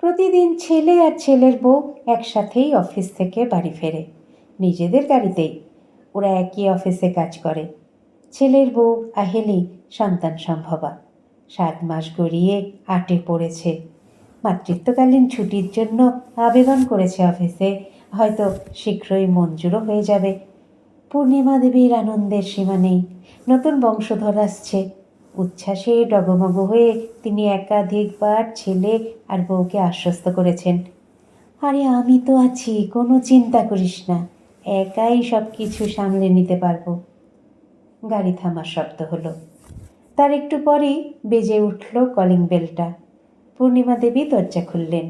প্রতিদিন ছেলে আর ছেলের বউ একসাথেই অফিস থেকে বাড়ি ফেরে, নিজেদের গাড়িতেই। ওরা একই অফিসে কাজ করে। ছেলের বউ আহেলি সন্তান সম্ভবা, 7 মাস গড়িয়ে 8-এ পড়েছে। মাতৃত্বকালীন ছুটির জন্য আবেদন করেছে অফিসে, হয়তো শীঘ্রই মঞ্জুরও হয়ে যাবে। পূর্ণিমা দেবীর আনন্দের সীমা নেই। নতুন বংশধর আসছে। উচ্ছ্বাসে ডগমগ হয়ে তিনি একাধিকবার ছেলে আর বউকে আশ্বস্ত করেছেন, আরে আমি তো আছি, কোনো চিন্তা করিস না, একাই সব কিছু সামলে নিতে পারবো। গাড়ি থামার শব্দ হলো। তার একটু পরেই বেজে উঠল কলিং বেলটা। পূর্ণিমা দেবী দরজা খুললেন।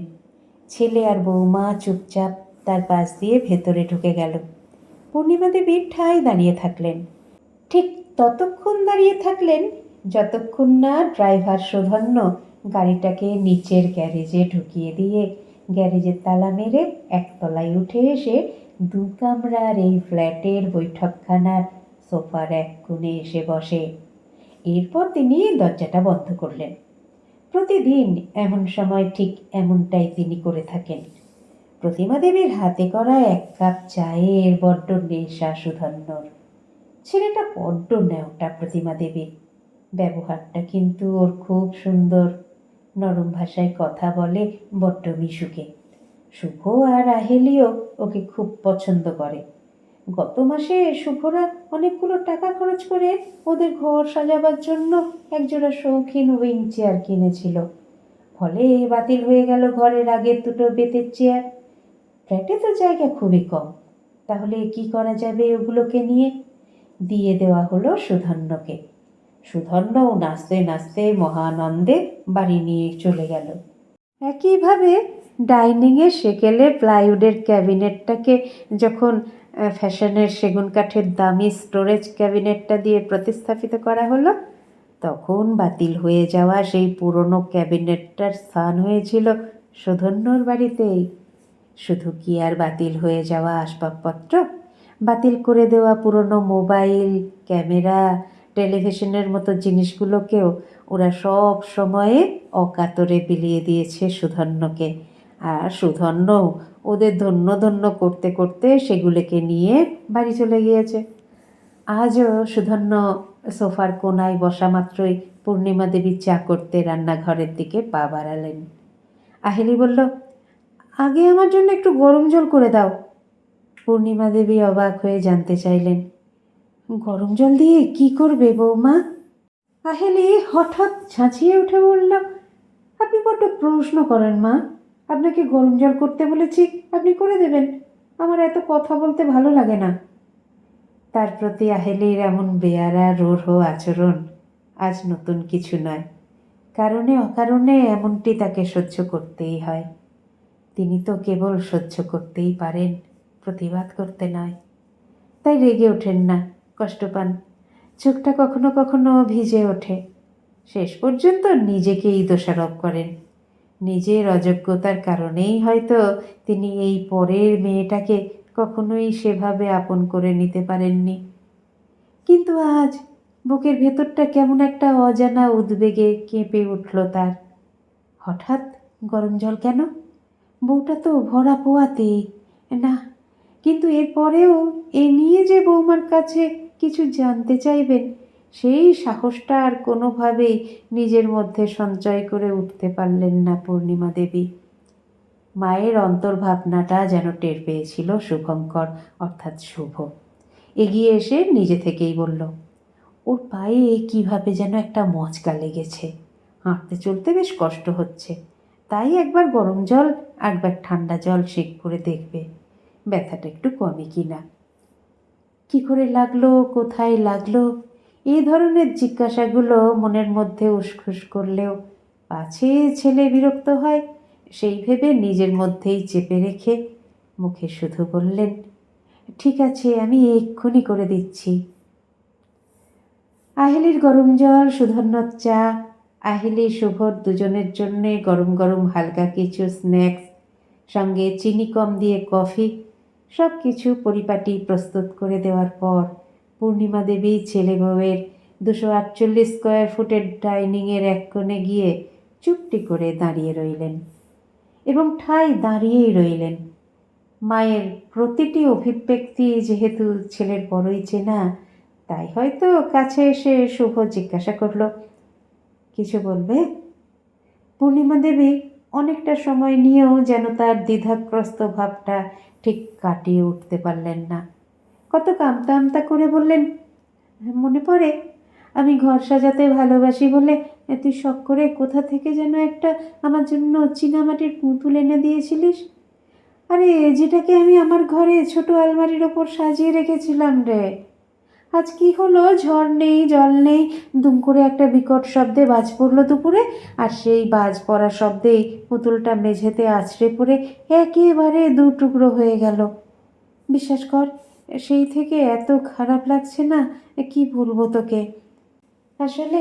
ছেলে আর বৌমা চুপচাপ তার পাশ দিয়ে ভেতরে ঢুকে গেল। পূর্ণিমা দেবী ঠায় দাঁড়িয়ে থাকলেন। ঠিক ততক্ষণ দাঁড়িয়ে থাকলেন যতক্ষণ না ড্রাইভার সুধন্য গাড়িটাকে নিচের গ্যারেজে ঢুকিয়ে দিয়ে গ্যারেজের তালা মেরে একতলায় উঠে এসে 2 কামরার এই ফ্ল্যাটের বৈঠকখানার সোফার এক কোণে এসে বসে। এরপর তিনি দরজাটা বন্ধ করলেন। প্রতিদিন এমন সময় ঠিক এমনটাই তিনি করে থাকেন। প্রতিমা দেবীর হাতে করা 1 কাপ চায়ের বড্ড নেশা সুধন্যর। ছেলেটা বড্ড ন্যাওটা প্রতিমা দেবীর। ব্যবহারটা কিন্তু ওর খুব সুন্দর। নরম ভাষায় কথা বলে বড্ড মিশুকে। শুভ আর আহেলিও ওকে খুব পছন্দ করে। গত মাসে শুভরা অনেকগুলো টাকা খরচ করে ওদের ঘর সাজাবার জন্য একজোড়া শৌখিন উইং চেয়ার কিনেছিল। ফলে বাতিল হয়ে গেল ঘরের আগের 2টো বেতের চেয়ার। ফ্ল্যাটে তো জায়গা খুবই কম, তাহলে কি করা যাবে ওগুলোকে নিয়ে? দিয়ে দেওয়া হলো সুধন্যকে। সুধন্যও নাচতে নাচতে মহানন্দে বাড়ি নিয়ে চলে গেল। একইভাবে ডাইনিংয়ে সেকেলে প্লাইউডের ক্যাবিনেটটাকে যখন ফ্যাশনের সেগুন কাঠের দামি স্টোরেজ ক্যাবিনেটটা দিয়ে প্রতিস্থাপিত করা হলো, তখন বাতিল হয়ে যাওয়া সেই পুরনো ক্যাবিনেটটার স্থান হয়েছিল সুধন্যর বাড়িতেই। শুধু কি আর বাতিল হয়ে যাওয়া আসবাবপত্র, বাতিল করে দেওয়া পুরনো মোবাইল, ক্যামেরা, টেলিভিশনের মতো জিনিসগুলোকেও ওরা সব সময়ে অকাতরে বিলিয়ে দিয়েছে সুধন্যকে। আর সুধন্য ওদের ধন্য ধন্য করতে করতে সেগুলোকে নিয়ে বাড়ি চলে গিয়েছে। আজও সুধন্য সোফার কোনায় বসা মাত্রই পূর্ণিমা দেবী চা করতে রান্নাঘরের দিকে পা বাড়ালেন। আহেলি বলল, আগে আমার জন্য একটু গরম জল করে দাও। পূর্ণিমা দেবী অবাক হয়ে জানতে চাইলেন, গরম জল দিয়ে কি করবে বৌমা? আহেলি হঠাৎ ঝাঁঝিয়ে উঠে বলল, আপনি বড্ড প্রশ্ন করেন মা। আপনাকে গরম জল করতে বলেছি, আপনি করে দেবেন। আমার এত কথা বলতে ভালো লাগে না। তার প্রতি আহেলির এমন বেয়ারা রূঢ় আচরণ আজ নতুন কিছু নয়। কারণে অকারণে এমনটি তাকে সহ্য করতেই হয়। তিনি তো কেবল সহ্য করতেই পারেন, প্রতিবাদ করতে নয়। তাই রেগে ওঠেন না, কষ্ট পান। চোখটা কখনো কখনো ভিজে ওঠে। শেষ পর্যন্ত নিজেকেই দোষারোপ করেন। নিজের অযোগ্যতার কারণেই হয়তো তিনি এই পরের মেয়েটাকে কখনোই সেভাবে আপন করে নিতে পারেননি। কিন্তু আজ বুকের ভেতরটা কেমন একটা অজানা উদ্বেগে কেঁপে উঠল তার। হঠাৎ গরম জল কেন? বউটা তো ভরা পোয়াতেই না। কিন্তু এরপরেও এ নিয়ে যে বৌমার কাছে কিছু জানতে চাইবেন, সেই সাহসটা আর কোনোভাবেই নিজের মধ্যে সঞ্চয় করে উঠতে পারলেন না পূর্ণিমা দেবী। মায়ের অন্তর্ভাবনাটা যেন টের পেয়েছিল শুভঙ্কর, অর্থাৎ শুভ। এগিয়ে এসে নিজে থেকেই বলল, ওর পায়ে কীভাবে যেন একটা মচকা লেগেছে, হাঁটতে চলতে বেশ কষ্ট হচ্ছে। তাই একবার গরম জল একবার ঠান্ডা জল শেক করে দেখবে, ব্যথাটা একটু কমে কি না। কী করে লাগলো, কোথায় লাগলো, এই ধরনের জিজ্ঞাসাগুলো মনের মধ্যে উসখুস করলেও পাছে ছেলে বিরক্ত হয়, সেই ভেবে নিজের মধ্যেই চেপে রেখে মুখে শুধু বললেন, ঠিক আছে, আমি এক্ষুনি করে দিচ্ছি। আহেলির গরম জল, সুধন্যর চা, আহেলি শুভর দুজনের জন্যে গরম গরম হালকা কিছু স্ন্যাক্স, সঙ্গে চিনি কম দিয়ে কফি, সব কিছু পরিপাটি প্রস্তুত করে দেওয়ার পর পূর্ণিমা দেবী ছেলে বউয়ের 248 স্কোয়ার ফুটের ডাইনিংয়ের এক কোণে গিয়ে চুপটি করে দাঁড়িয়ে রইলেন। এবং ঠায় দাঁড়িয়েই রইলেন। মায়ের প্রতিটি অভিব্যক্তি যেহেতু ছেলের বড়ই চেনা, তাই হয়তো কাছে এসে শুভ জিজ্ঞাসা করল, কিছু বলবে? পূর্ণিমা দেবী অনেকটা সময় নিয়েও যেন তার দ্বিধাগ্রস্ত ভাবটা ঠিক কাটিয়ে উঠতে পারলেন না। কত আমতা আমতা করে বললেন, মনে পড়ে আমি ঘর সাজাতে ভালোবাসি বলে তুই শখ করে কোথা থেকে যেন একটা আমার জন্য চীনামাটির পুতুল এনে দিয়েছিলিস। আরে যেটাকে আমি আমার ঘরে ছোট আলমারির ওপর সাজিয়ে রেখেছিলাম রে। আজ কি হলো, ঝড় নেই জল নেই, দুম করে একটা বিকট শব্দে বাজ পড়লো দুপুরে, আর সেই বাজ পড়ার শব্দেই পুতুলটা মেঝেতে আছড়ে পড়ে একেবারে দু টুকরো হয়ে গেল। বিশ্বাস কর, সেই থেকে এত খারাপ লাগছে না, কি বলবো তোকে। আসলে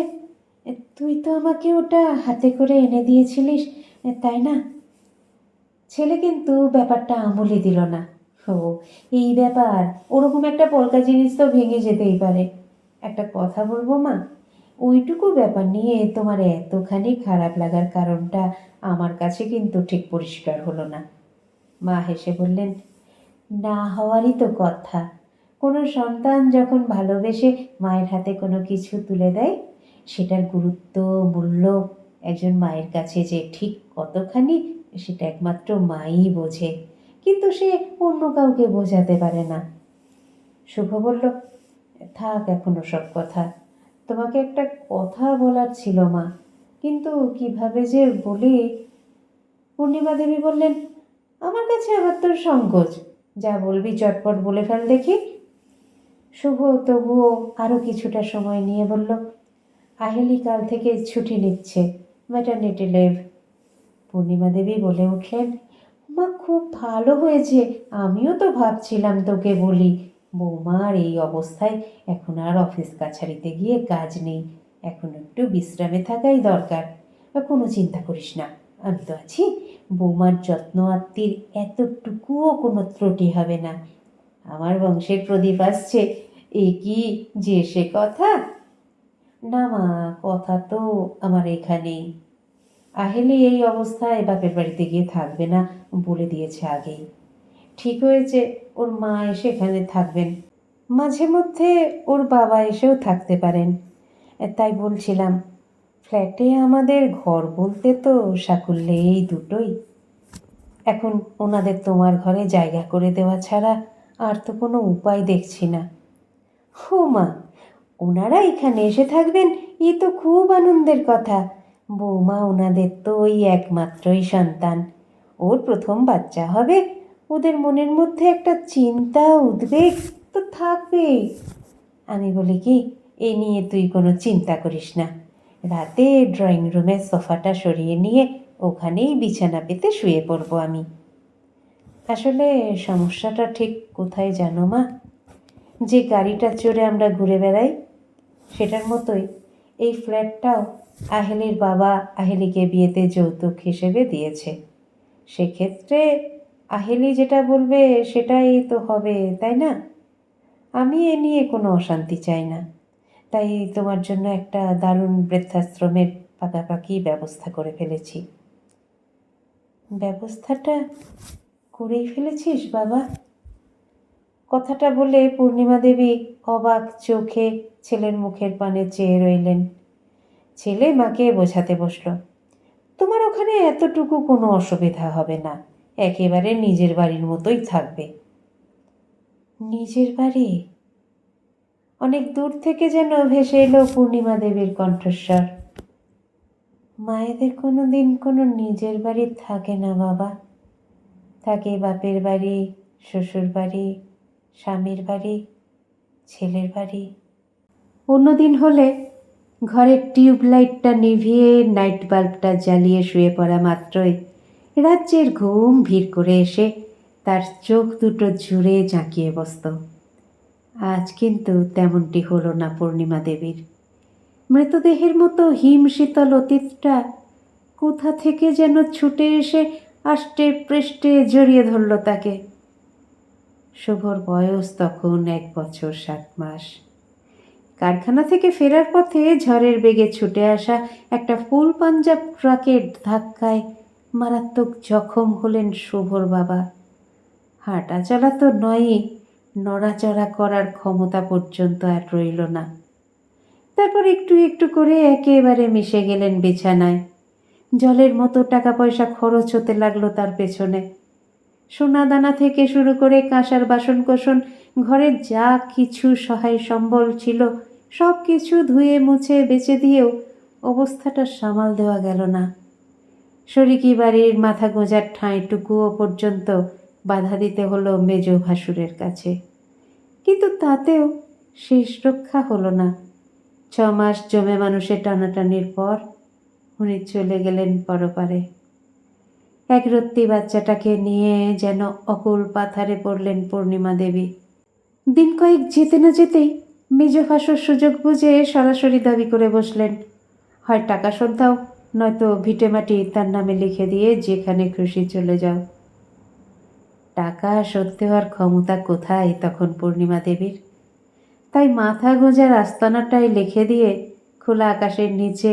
তুই তো আমাকে ওটা হাতে করে এনে দিয়েছিলিস, তাই না? ছেলে কিন্তু ব্যাপারটা আমলই দিল না। ও, এই ব্যাপার, ওরকম একটা পলকা জিনিস তো ভেঙে যেতেই পারে। একটা কথা বলবো মা, ওইটুকু ব্যাপার নিয়ে তোমার এতখানি খারাপ লাগার কারণটা আমার কাছে কিন্তু ঠিক পরিষ্কার হলো না। মা হেসে বললেন, না হওয়ারই তো কথা। কোনো সন্তান যখন ভালোবেসে মায়ের হাতে কোনো কিছু তুলে দেয়, সেটার গুরুত্ব মূল্য একজন মায়ের কাছে যে ঠিক কতখানি, সেটা একমাত্র মাই বোঝে, কিন্তু সে অন্য কাউকে বোঝাতে পারে না। শুভ বলল, থাক এখনো সব কথা, তোমাকে একটা কথা বলার ছিল মা, কিন্তু কিভাবে যে বলি। পূর্ণিমা দেবী বললেন, আমার কাছে আবার তোর সংকোচ, যা বলবি চটপট বলে ফেল দেখি। শুভ তবুও আরও কিছুটা সময় নিয়ে বলল, আহেলি কাল থেকে ছুটি নিচ্ছে, ম্যাটারনিটি লিভ। পূর্ণিমা দেবী বলে উঠলেন, মা খুব ভালো হয়েছে, আমিও তো ভাবছিলাম তোকে বলি, বৌমার এই অবস্থায় এখন আর অফিস কাছারিতে গিয়ে কাজ নেই, এখন একটু বিশ্রামে থাকাই দরকার। কোনো চিন্তা করিস না, আমি তো আছি, বৌমার যত্ন আত্মীর এতটুকুও কোনো ত্রুটি হবে না। আমার বংশের প্রদীপ আসছে, এ কি যে সে কথা? না মা, কথা তো আমার এখানেই। আহেলি এই অবস্থায় বাপের বাড়িতে গিয়ে থাকবে না বলে দিয়েছে আগেই। ঠিক হয়েছে, ওর মা এসে এখানে থাকবেন, মাঝে মধ্যে ওর বাবা এসেও থাকতে পারেন। তাই বলছিলাম, ফ্ল্যাটে আমাদের ঘর বলতে তো সাকুল্যে এই দুটোই। এখন ওনাদের তোমার ঘরে জায়গা করে দেওয়া ছাড়া আর তো কোনো উপায় দেখছি না। হো মা, ওনারা এখানে এসে থাকবেন, এ তো খুব আনন্দের কথা। বৌমা ওনাদের তো ওই একমাত্রই সন্তান, ওর প্রথম বাচ্চা হবে, ওদের মনের মধ্যে একটা চিন্তা উদ্বেগ তো থাকবেই। আমি বলি কি, এ নিয়ে তুই কোনো চিন্তা করিস না, রাতে ড্রয়িং রুমের সোফাটা সরিয়ে নিয়ে ওখানেই বিছানা পেতে শুয়ে পড়বো আমি। আসলে সমস্যাটা ঠিক কোথায় জানো মা, যে গাড়িটা চড়ে আমরা ঘুরে বেড়াই, সেটার মতোই এই ফ্ল্যাটটাও আহেলির বাবা আহেলিকে বিয়েতে যৌতুক হিসেবে দিয়েছে। সেক্ষেত্রে আহেলি যেটা বলবে সেটাই তো হবে, তাই না? আমি এ নিয়ে কোনো অশান্তি চাই না, তাই তোমার জন্য একটা দারুণ বৃদ্ধাশ্রমের পাকাপাকি ব্যবস্থা করে ফেলেছি। ব্যবস্থাটা করেই ফেলেছিস বাবা? কথাটা বলে পূর্ণিমা দেবী অবাক চোখে ছেলের মুখের পানে চেয়ে রইলেন। ছেলে মাকে বোঝাতে বসল, তোমার ওখানে এতটুকু কোনো অসুবিধা হবে না, একেবারে নিজের বাড়ির মতোই থাকবে। নিজের বাড়ি? অনেক দূর থেকে যেন ভেসে এলো পূর্ণিমা দেবীর কণ্ঠস্বর। মায়েদের কোনো দিন কোনো নিজের বাড়ি থাকে না বাবা, থাকে বাপের বাড়ি, শ্বশুর বাড়ি, স্বামীর বাড়ি, ছেলের বাড়ি। অন্যদিন হলে ঘরের টিউবলাইটটা নিভিয়ে নাইট বাল্বটা জ্বালিয়ে শুয়ে পড়া মাত্রই রাজ্যের ঘুম ভিড় করে এসে তার চোখ দুটো জুড়ে জাঁকিয়ে বসত। আজ কিন্তু তেমনটি হলো না পূর্ণিমা দেবীর। মৃতদেহের মতো হিমশীতল অতীতটা কোথা থেকে যেন ছুটে এসে আষ্টে পৃষ্ঠে জড়িয়ে ধরল তাকে। শুভর বয়স তখন 1 বছর 7 মাস। কারখানা থেকে ফেরার পথে ঝড়ের বেগে ছুটে আসা একটা ফুল পাঞ্জাব ট্রাকের ধাক্কায় মারাত্মক জখম হলেন শুভর বাবা। হাঁটা চলা তো নয়ই, নড়াচড়া করার ক্ষমতা পর্যন্ত আর রইল না। তারপর একটু একটু করে একেবারে মিশে গেলেন বিছানায়। জলের মতো টাকা পয়সা খরচ হতে লাগলো তার পেছনে। সোনাদানা থেকে শুরু করে কাঁসার বাসনকোসন, ঘরের যা কিছু সহায় সম্বল ছিল সব কিছু ধুয়ে মুছে বেচে দিয়েও অবস্থাটা সামাল দেওয়া গেল না। শরিকি বাড়ির মাথা গোঁজার ঠাঁইটুকুও পর্যন্ত বাধা দিতে হলো মেজ ভাসুরের কাছে। কিন্তু তাতেও শেষ রক্ষা হলো না। 6 মাস জমে মানুষের টানাটানির পর উনি চলে গেলেন পরপারে। একরত্তি বাচ্চাটাকে নিয়ে যেন অকুল পাথারে পড়লেন পূর্ণিমা দেবী। দিন কয়েক যেতে না যেতেই মেজ ভাসুর সুযোগ বুঝে সরাসরি দাবি করে বসলেন, হয় টাকা শোধ দাও, নয়তো ভিটেমাটি তার নামে লিখে দিয়ে যেখানে খুশি চলে যাও। টাকা শোধ দেওয়ার ক্ষমতা কোথায় তখন পূর্ণিমা দেবীর? তাই মাথা গোঁজার আস্তানাটাই লিখে দিয়ে খোলা আকাশের নিচে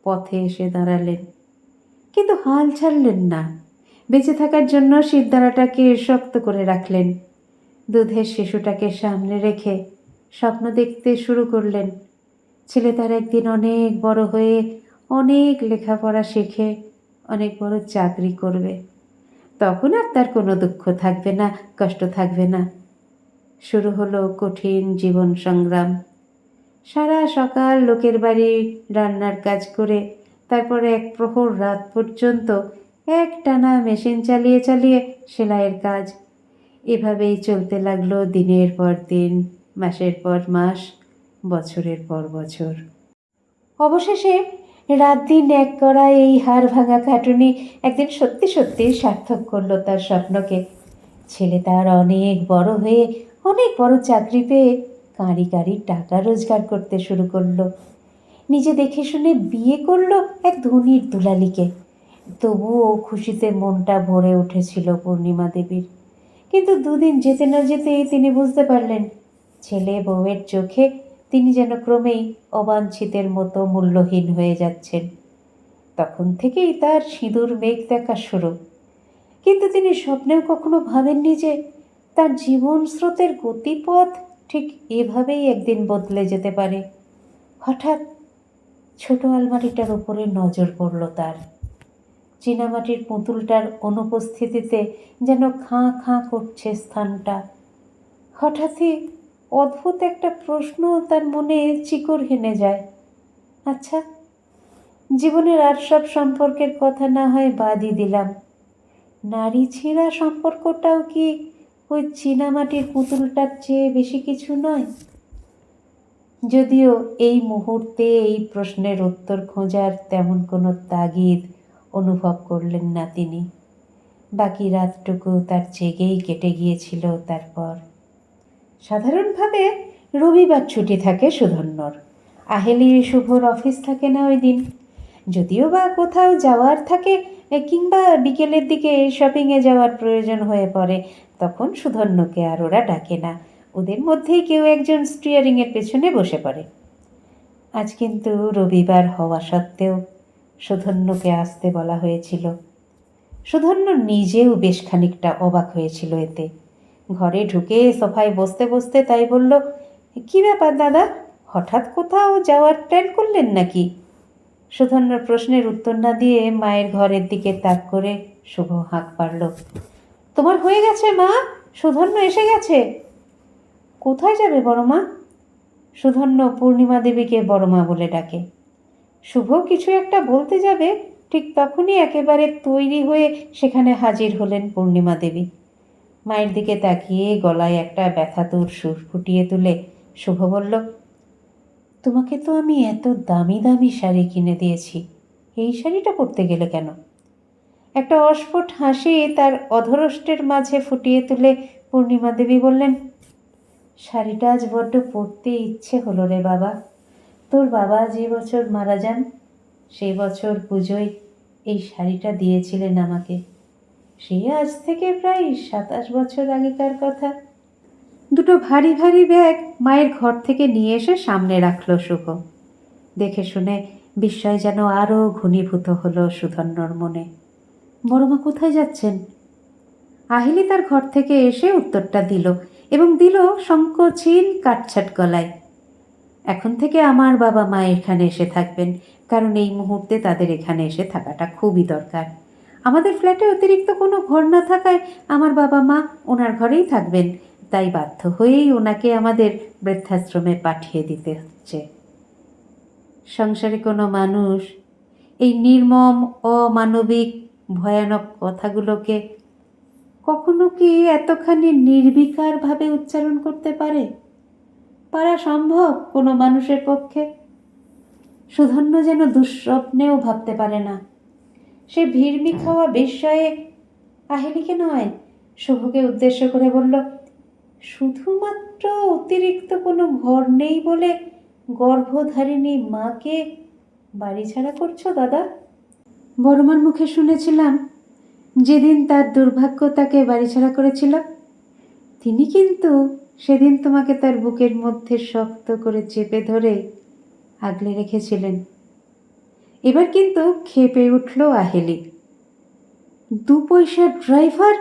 পথে এসে দাঁড়ালেন। কিন্তু হাল ছাড়লেন না। বেঁচে থাকার জন্য শিরদাঁড়াটাকে শক্ত করে রাখলেন। দুধের শিশুটাকে সামনে রেখে স্বপ্ন দেখতে শুরু করলেন। ছেলে তার একদিন অনেক বড় হয়ে অনেক লেখাপড়া শিখে অনেক বড় চাকরি করবে। তখন আর তার কোনো দুঃখ থাকবে না, কষ্ট থাকবে না। শুরু হলো কঠিন জীবন সংগ্রাম। সারা সকাল লোকের বাড়ি রান্নার কাজ করে তারপরে এক প্রহর রাত পর্যন্ত একটানা মেশিন চালিয়ে চালিয়ে সেলাইয়ের কাজ। এভাবেই চলতে লাগলো দিনের পর দিন, মাসের পর মাস, বছরের পর বছর। অবশেষে রাত দিন এক করা এই হাড় ভাঙা খাটুনি একদিন সত্যি সত্যি সার্থক করলো তার স্বপ্নকে। ছেলে তার অনেক বড় হয়ে অনেক বড় চাকরি পেয়ে কাঁড়ি কাঁড়ি টাকা রোজগার করতে শুরু করলো। নিজে দেখে শুনে বিয়ে করলো এক ধনীর দুলালিকে। তবুও খুশিতে মনটা ভরে উঠেছিল পূর্ণিমা দেবীর। কিন্তু দুদিন যেতে না যেতেই তিনি বুঝতে পারলেন ছেলে বউয়ের চোখে তিনি যেন ক্রমেই অবাঞ্ছিতের মতো মূল্যহীন হয়ে যাচ্ছেন। তখন থেকেই তার সিঁদুর মেঘ দেখা শুরু। কিন্তু তিনি স্বপ্নেও কখনো ভাবেননি যে তার জীবন স্রোতের গতিপথ ঠিক এভাবেই একদিন বদলে যেতে পারে। হঠাৎ ছোট আলমারিটার উপরে নজর পড়ল তার। চীনামাটির পুতুলটার অনুপস্থিতিতে যেন খাঁ খাঁ করছে স্থানটা। হঠাৎই অদ্ভুত একটা প্রশ্ন তার মনে চিকর হেনে যায়। আচ্ছা, জীবনের আর সব সম্পর্কের কথা না হয় বাদই দিলাম, নারী ছেঁড়া সম্পর্কটাও কি ওই চীনামাটির পুতুলটার চেয়ে বেশি কিছু নয়? যদিও এই মুহূর্তে এই প্রশ্নের উত্তর খোঁজার তেমন কোনো তাগিদ অনুভব করলেন না তিনি। বাকি রাতটুকু তার জেগেই কেটে গিয়েছিল। তারপর সাধারণভাবে রবিবার ছুটি থাকে সুধন্যর। আহেলি শুভর অফিস থাকে না ওই দিন। যদিও বা কোথাও যাওয়ার থাকে কিংবা বিকেলের দিকে শপিংয়ে যাওয়ার প্রয়োজন হয়ে পড়ে, তখন সুধন্যকে আর ওরা ডাকে না। ওদের মধ্যেই কেউ একজন স্টিয়ারিংয়ের পেছনে বসে পড়ে। আজ কিন্তু রবিবার হওয়া সত্ত্বেও সুধন্যকে আসতে বলা হয়েছিল। সুধন্য নিজেও বেশ খানিকটা অবাক হয়েছিল এতে। ঘরে ঢুকে সোফায় বসতে বসতে তাই বলল, কী ব্যাপার দাদা, হঠাৎ কোথাও যাওয়ার প্ল্যান করলেন নাকি? সুধন্যর প্রশ্নের উত্তর না দিয়ে মায়ের ঘরের দিকে তাক করে শুভ হাঁক পারল, তোমার হয়ে গেছে মা, সুধন্য এসে গেছে। কোথায় যাবে বড় মা? সুধন্য পূর্ণিমা দেবীকে বড় মা বলে ডাকে। শুভ কিছু একটা বলতে যাবে, ঠিক তখনই একেবারে তৈরি হয়ে সেখানে হাজির হলেন পূর্ণিমা দেবী। মায়ের দিকে তাকিয়ে গলায় একটা ব্যথাতুর সুর ফুটিয়ে তুলে শুভ বলল, তোমাকে তো আমি এত দামি দামি শাড়ি কিনে দিয়েছি, এই শাড়িটা পরতে গেলে কেন? একটা অস্ফুট হাসি তার অধরষ্টের মাঝে ফুটিয়ে তুলে পূর্ণিমা দেবী বললেন, শাড়িটা আজ বড্ড পরতে ইচ্ছে হলো রে বাবা। তোর বাবা যে বছর মারা যান সেই বছর পুজোয় এই শাড়িটা দিয়েছিলেন আমাকে। সে আজ থেকে প্রায় 27 বছর আগেকার কথা। দুটো ভারী ভারী ব্যাগ মায়ের ঘর থেকে নিয়ে এসে সামনে রাখল শুভ। দেখে শুনে বিস্ময় যেন আরও ঘনীভূত হলো সুধন্যর মনে। বড়মা কোথায় যাচ্ছেন? আহিলি তার ঘর থেকে এসে উত্তরটা দিল, এবং দিল সংকোচহীন কাটছাট গলায়। এখন থেকে আমার বাবা মা এখানে এসে থাকবেন, কারণ এই মুহূর্তে তাদের এখানে এসে থাকাটা খুবই দরকার। আমাদের ফ্ল্যাটে অতিরিক্ত কোনো ঘর না থাকায় আমার বাবা মা ওনার ঘরেই থাকবেন, তাই বাধ্য হয়েই ওনাকে আমাদের বৃদ্ধাশ্রমে পাঠিয়ে দিতে হচ্ছে। সংসারে কোনো মানুষ এই নির্মম, অমানবিক, ভয়ানক কথাগুলোকে কখনো কি এতখানি নির্বিকারভাবে উচ্চারণ করতে পারে? পারা সম্ভব কোনো মানুষের পক্ষে? সুধন্য যেন দুঃস্বপ্নেও ভাবতে পারে না। সে ভিড়মি খাওয়া বিস্ময়ে আহিলিকে নয়, শুভকে উদ্দেশ্য করে বলল, শুধুমাত্র অতিরিক্ত কোনো ঘর নেই বলে গর্ভধারিণী মাকে বাড়ি ছাড়া করছো দাদা? বড়মার মুখে শুনেছিলাম যেদিন তার দুর্ভাগ্য তাকে বাড়িছাড়া করেছিল, তিনি কিন্তু সেদিন তোমাকে তার বুকের মধ্যে শক্ত করে চেপে ধরে আগলে রেখেছিলেন। এবার কিন্তু ক্ষেপে উঠল আহেলি। 2 পয়সার ড্রাইভার,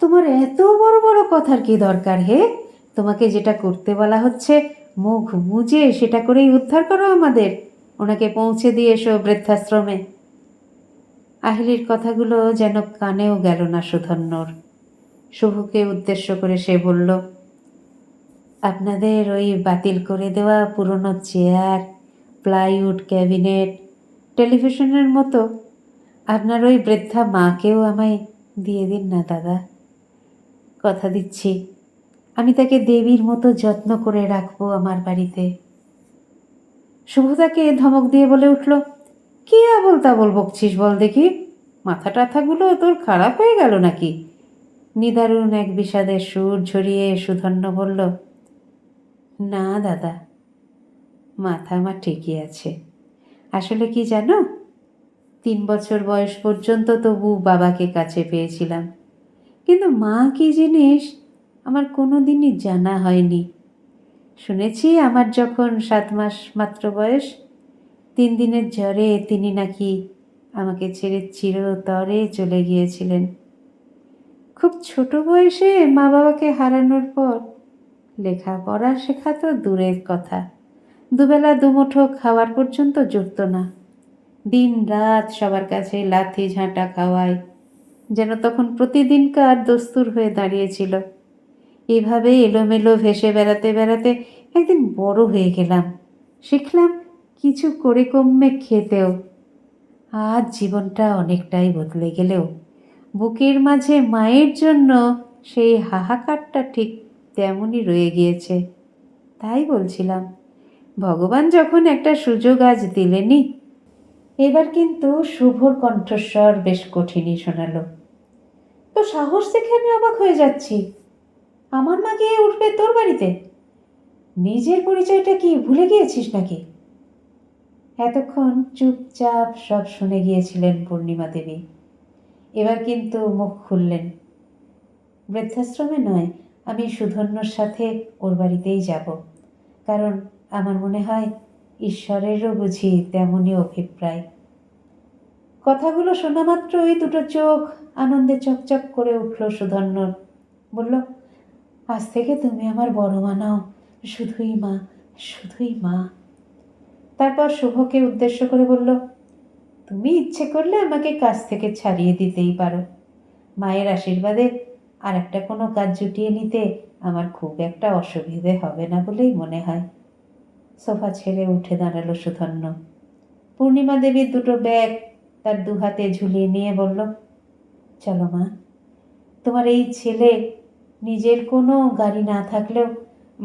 তোমার এত বড় বড় কথার কি দরকার হে? তোমাকে যেটা করতে বলা হচ্ছে মুখ বুজে সেটা করেই উদ্ধার করো আমাদের। ওনাকে পৌঁছে দিয়ে এসো বৃদ্ধাশ্রমে। আহিলির কথাগুলো যেন কানেও গেল না সুধন্যর। শুভকে উদ্দেশ্য করে সে বলল, আপনাদের ওই বাতিল করে দেওয়া পুরনো চেয়ার, প্লাইউড ক্যাবিনেট, টেলিভিশনের মতো আপনার ওই বৃদ্ধা মাকেও আমায় দিয়ে দিন না দাদা। কথা দিচ্ছি আমি তাকে দেবীর মতো যত্ন করে রাখবো আমার বাড়িতে। শুভ তাকে ধমক দিয়ে বলে উঠল, কি আবল তাবল বকছিস বল দেখি? মাথা টাথাগুলো তোর খারাপ হয়ে গেল নাকি? নিদারুণ এক বিষাদের সুর ঝরিয়ে সুধন্য বলল, না দাদা, মাথা আমার ঠিকই আছে। আসলে কি জানো, 3 বছর বয়স পর্যন্ত তবু বাবাকে কাছে পেয়েছিলাম, কিন্তু মা কি জিনিস আমার কোনো দিনই জানা হয়নি। শুনেছি আমার যখন 7 মাস মাত্র বয়স, 3 দিনের জ্বরে তিনি নাকি আমাকে ছেড়ে চিরতরে চলে গিয়েছিলেন। খুব ছোট বয়সে মা বাবাকে হারানোর পর লেখাপড়া শেখা তো দূরের কথা, দুবেলা দুমুঠো খাওয়ার পর্যন্ত জুটত না। দিন রাত সবার কাছে লাথি ঝাঁটা খাওয়ায় যেন তখন প্রতিদিনকার দস্তুর হয়ে দাঁড়িয়েছিল। এভাবে এলোমেলো ভেসে বেড়াতে বেড়াতে একদিন বড় হয়ে গেলাম, শিখলাম কিছু করে কমে খেতেও। আজ জীবনটা অনেকটাই বদলে গেলেও বুকের মাঝে মায়ের জন্য সেই হাহাকারটা ঠিক তেমনই রয়ে গিয়েছে। তাই বলছিলাম, ভগবান যখন একটা সুযোগ আজ দিলেনি। এবার কিন্তু শুভর কণ্ঠস্বর বেশ কঠিনই শোনালো। তো সাহস দেখে আমি অবাক হয়ে যাচ্ছি। আমার মা গিয়ে উঠবে তোর বাড়িতে? নিজের পরিচয়টা কি ভুলে গিয়েছিস নাকি? এতক্ষণ চুপচাপ সব শুনে গিয়েছিলেন পূর্ণিমা দেবী। এবার কিন্তু মুখ খুললেন। বৃদ্ধাশ্রমে নয়, আমি সুধন্যর সাথে ওর বাড়িতেই যাব, কারণ আমার মনে হয় ঈশ্বরেরও বুঝি তেমনই অভিপ্রায়। কথাগুলো শোনা মাত্রই 2টো চোখ আনন্দে চকচক করে উঠল সুধন্যর। বলল, আজ থেকে তুমি আমার বড় মা নাও, শুধুই মা, শুধুই মা। তারপর শুভকে উদ্দেশ্য করে বলল, তুমি ইচ্ছে করলে আমাকে কাজ থেকে ছাড়িয়ে দিতেই পারো। মায়ের আশীর্বাদে আর একটা কোনো কাজ জুটিয়ে নিতে আমার খুব একটা অসুবিধে হবে না বলেই মনে হয়। সোফা ছেড়ে উঠে দাঁড়ালো সুধন্য। পূর্ণিমা দেবীর 2টো ব্যাগ তার 2 হাতে ঝুলিয়ে নিয়ে বলল, চলো মা, তোমার এই ছেলে নিজের কোনো গাড়ি না থাকলেও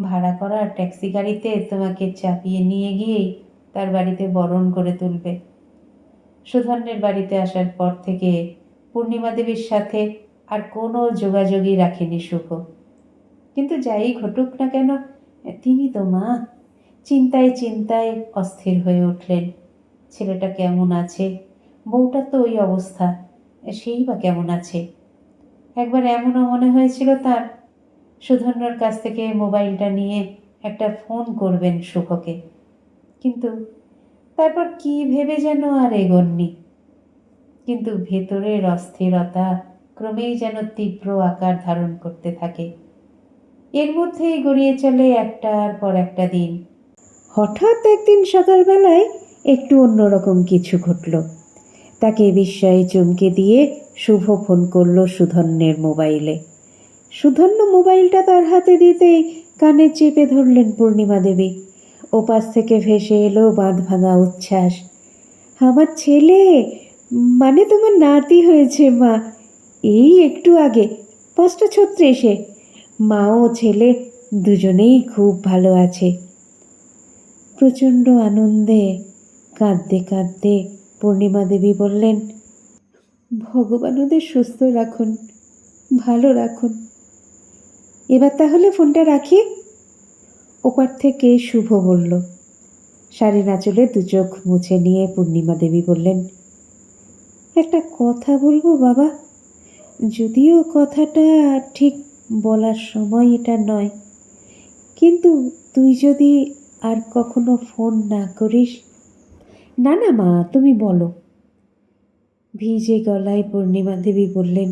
ভাড়া করা ট্যাক্সি গাড়িতে তোমাকে চাপিয়ে নিয়ে গিয়েই তার বাড়িতে বরণ করে তুলবে। সুধন্যের বাড়িতে আসার পর থেকে পূর্ণিমা দেবীর সাথে আর কোনো যোগাযোগই রাখেনি শুভ। কিন্তু যাই ঘটুক না কেন, তিনি তো মা। চিন্তায় চিন্তায় অস্থির হয়ে উঠলেন। ছেলেটা কেমন আছে? বউটার তো ওই অবস্থা, সেই বা কেমন আছে? একবার এমনও মনে হয়েছিল তার, সুধন্যর কাছ থেকে মোবাইলটা নিয়ে একটা ফোন করবেন শুভকে, কিন্তু তারপর কি ভেবে যেন আর এগোননি। কিন্তু ভেতরের অস্থিরতা ক্রমেই যেন তীব্র আকার ধারণ করতে থাকে। এর মধ্যেই গড়িয়ে চলে একটার পর একটা দিন। হঠাৎ একদিন সকালবেলায় একটু অন্যরকম কিছু ঘটল। তাকে বিস্ময়ে চমকে দিয়ে শুভ ফোন করল সুধন্যের মোবাইলে। সুধন্য মোবাইলটা তার হাতে দিতেই কানে চেপে ধরলেন পূর্ণিমা দেবী। ওপাশ থেকে ভেসে এলো বাঁধ ভাঙা উচ্ছ্বাস। আমার ছেলে, মানে তোমার নাতি হয়েছে মা, এই একটু আগে 5:36। মা ও ছেলে দুজনেই খুব ভালো আছে। প্রচণ্ড আনন্দে কাঁদতে কাঁদতে পূর্ণিমা দেবী বললেন, ভগবান ওদের সুস্থ রাখুন, ভালো রাখুন। এবার তাহলে ফোনটা রাখি। ওপার থেকে শুভ বলল। শাড়ির আঁচলে দু চোখ মুছে নিয়ে পূর্ণিমা দেবী বললেন, একটা কথা বলবো বাবা, যদিও কথাটা ঠিক বলার সময় এটা নয়, কিন্তু তুই যদি আর কখনো ফোন না করিস। না না মা, তুমি বলো। ভিজে গলায় পূর্ণিমা দেবী বললেন,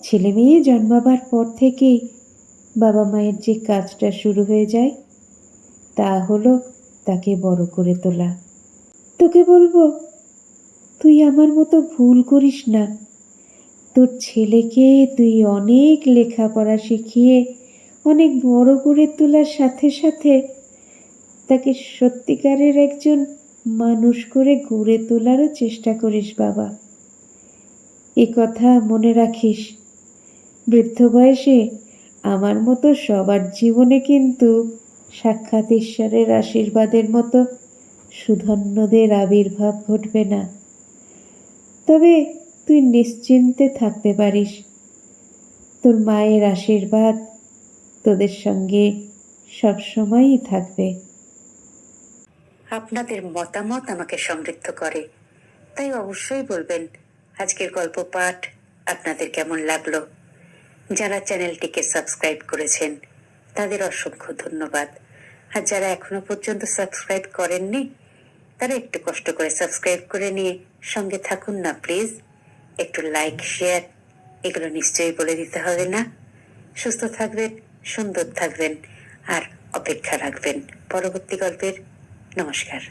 ছেলে মেয়ে জন্মাবার পর থেকেই বাবা মায়ের যে কাজটা শুরু হয়ে যায় তা হলো তাকে বড় করে তোলা। তোকে বলবো, তুই আমার মতো ভুল করিস না। তোর ছেলেকে তুই অনেক লেখাপড়া শিখিয়ে অনেক বড় করে তোলার সাথে সাথে তাকে সত্যিকারের একজন মানুষ করে গড়ে তোলারও চেষ্টা করিস বাবা। এ কথা মনে রাখিস। বৃদ্ধ বয়সে আমার মতো সবার জীবনে কিন্তু সাক্ষাৎ ঈশ্বরের আশীর্বাদের মতো সুধন্যদের আবির্ভাব ঘটবে না। তবে তুই নিশ্চিন্তে থাকতে পারিস, তোর মায়ের আশীর্বাদ তোদের সঙ্গে সবসময়ই থাকবে। আপনাদের মতামত আমাকে সমৃদ্ধ করে, তাই অবশ্যই বলবেন আজকের গল্প পাঠ আপনাদের কেমন লাগলো। যারা চ্যানেলটিকে সাবস্ক্রাইব করেছেন তাদের অসংখ্য ধন্যবাদ। আর যারা এখনো পর্যন্ত সাবস্ক্রাইব করেননি তারা একটু কষ্ট করে সাবস্ক্রাইব করে নিয়ে সঙ্গে থাকুন না প্লিজ। একটু লাইক শেয়ার এগুলো নিশ্চয়ই বলে দিতে হবে না। সুস্থ থাকবেন, সুন্দর থাকবেন আর অপেক্ষা রাখবেন পরবর্তী গল্পের। নমস্কার।